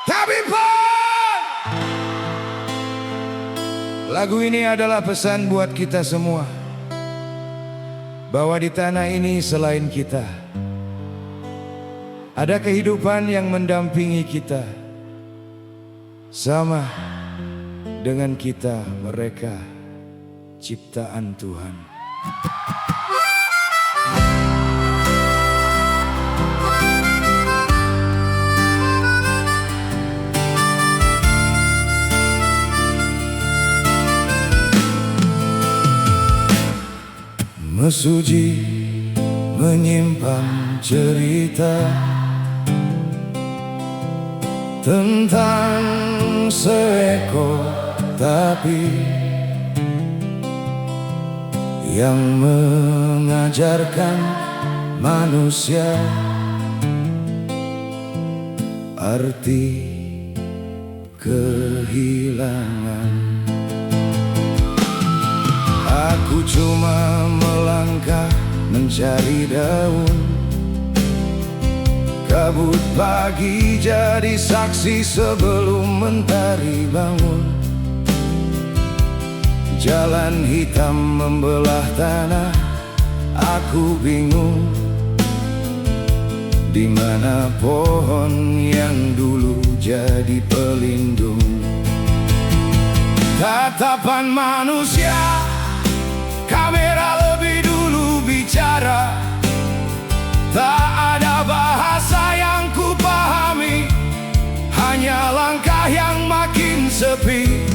Tapi lagu ini adalah pesan buat kita semua, bahwa di tanah ini selain kita ada kehidupan yang mendampingi kita, sama dengan kita, mereka ciptaan Tuhan. Mesuji menyimpan cerita tentang seekor tapi yang mengajarkan manusia arti kehilangan. Aku cuma melangkah mencari daun, kabut pagi jadi saksi sebelum mentari bangun. Jalan hitam membelah tanah, aku bingung di mana pohon yang dulu jadi pelindung. Tatapan manusia, kamera lebih dulu bicara. Tak ada bahasa yang ku pahami, hanya langkah yang makin sepi.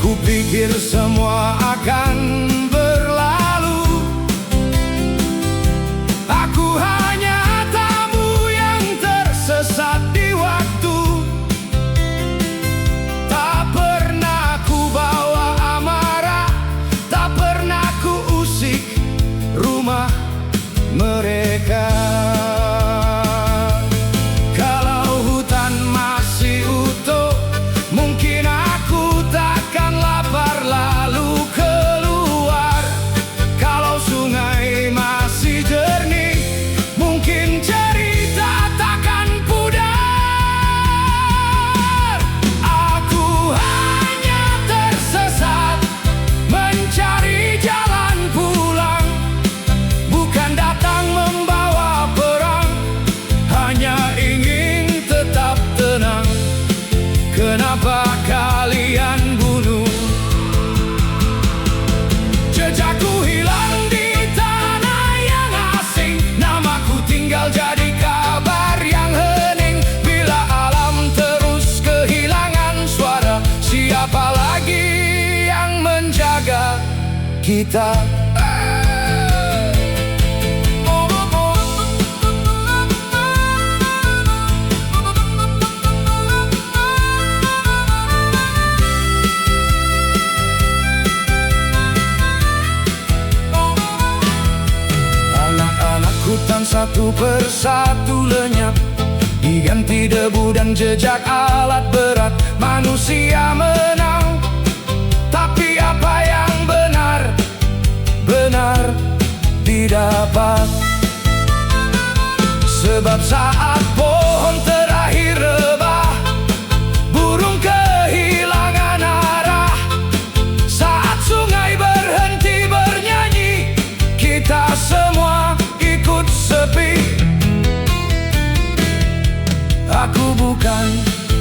Kupikir semua akan berlalu, aku hanya tamu yang tersesat di waktu. Tak pernah ku bawa amarah, tak pernah ku usik rumah mereka. Kalau hutan masih utuh, mungkin aku takkan lapar lalu keluar. Kalau sungai masih jernih, mungkin cerita takkan pudar. Aku hanya tersesat mencari jalan pulang, bukan datang membawa perang, hanya ingin tetap tenang. Kenapa kalian bunuh? Jejakku hilang di tanah yang asing, namaku tinggal jadi kabar yang hening. Bila alam terus kehilangan suara, siapa lagi yang menjaga kita? Hutan satu persatu lenyap, diganti debu dan jejak alat berat. Manusia menang, tapi apa yang benar didapat. Sebab saat pohon terakhir rebah, burung kehilangan arah. Saat sungai berhenti bernyanyi, kita semua ikut sepi. Aku bukan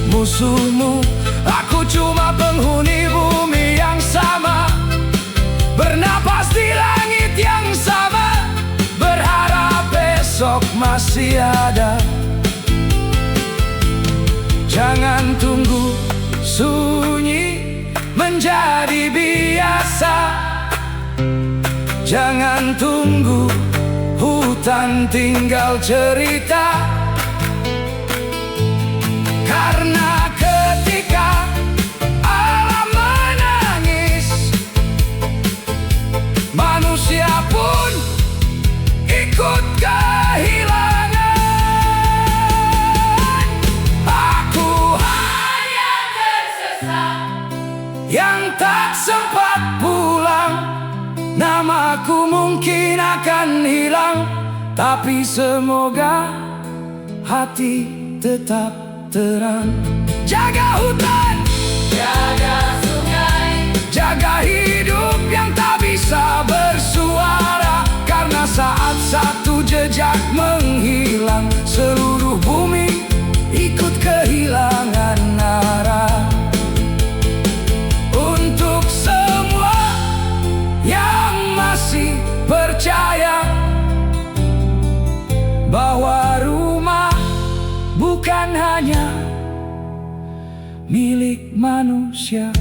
musuhmu, aku cuma penghuni bumi yang sama, bernapas di langit yang sama, berharap besok masih ada. Jangan tunggu sunyi menjadi biasa, jangan tunggu hutan tinggal cerita. Karena ketika alam menangis, manusia pun ikut kehilangan. Aku hanya tersesat yang tak sempat pulang, namaku mungkin akan hilang, tapi semoga hati tetap terang. Jaga hutan, jaga sungai, jaga hidup yang tak bisa bersuara. Karena saat satu jejak menghilang, seluruh bumi ikut kehilangan arah. Untuk semua yang masih percaya bahwa rumah bukan hanya milik manusia.